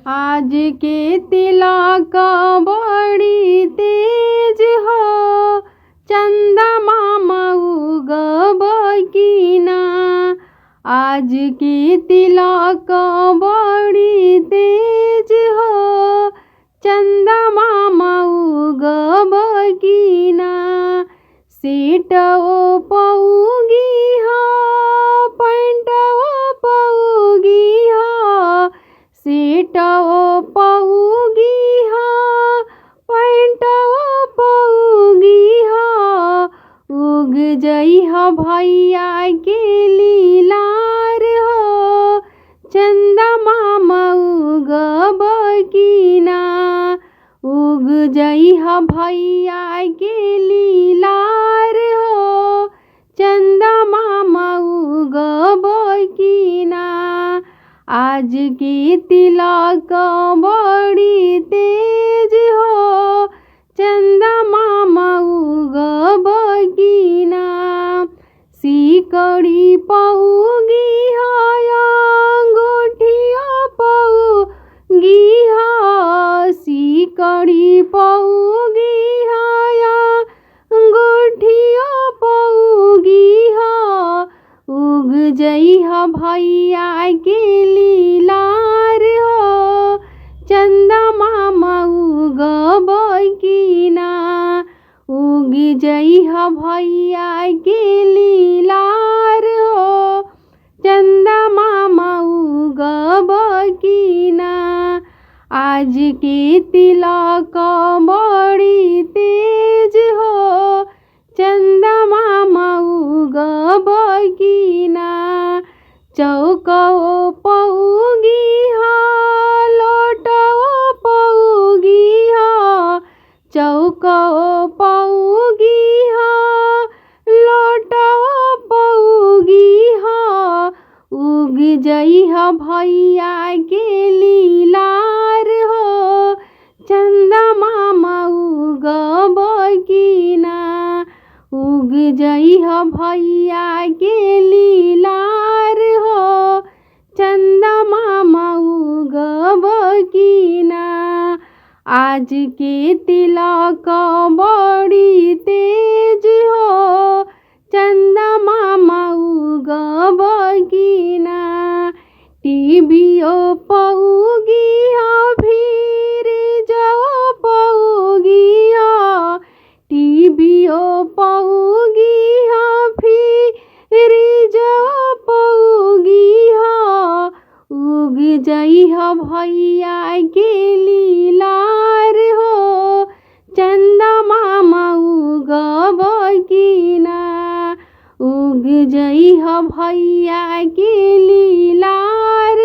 आज के तिलक बड़ी तेज हो, चंदा मामा उगब की ना। आज के तिलक बड़ी तेज हो, चंदा मामा उगब की ना। सीट ओ पऊगी हो, पैंट ओ पऊगी हो। सीट ओ पऊगी हो, पैंट ओ पऊगी हो। उग जई हो भैया के लीलार हो, चंदा मामा उगब की ना। उग जई हो भैया के लीलार हो, चंदा मामा उगब की ना। आज की तिलक बड़ी तेज हो, चंदा मामा उगब की ना। सिकड़ी पऊगी हो, अंगूठिया पऊगी हो। सिकड़ी पऊगी हो, अंगूठिया पऊगी हो। उग जई हो भैया के लीलार हो, चंदा मामा उगब की ना। उग जई हो भैया के लीलार हो, चंदा मामा उगब की ना। आज के तिलक बड़ी तेज हो, चंदा मामा उगब की ना। चौक ओ पऊगी हो, लोट ओ पऊगी हो। चौक ओ पऊगी हो, लोट ओ पऊगी हो। उग जई हो भैया के लीलार हो, चंदा मामा उगब की ना। उग जई हो भैया के लीलार हो, चंदा मामा उगब की ना। आज के तिलक बड़ी तेज हो, चंदा मामा उगब की ना। टीवी ओ पऊगी हो, भीर जो पऊगी हो। टीवी ओ पऊगी हो, फिर जो पऊगी हो। उग जई हो भैया के लीलार हो, चंदा मामा उगब की ना। उग जई हो भैया के लीलार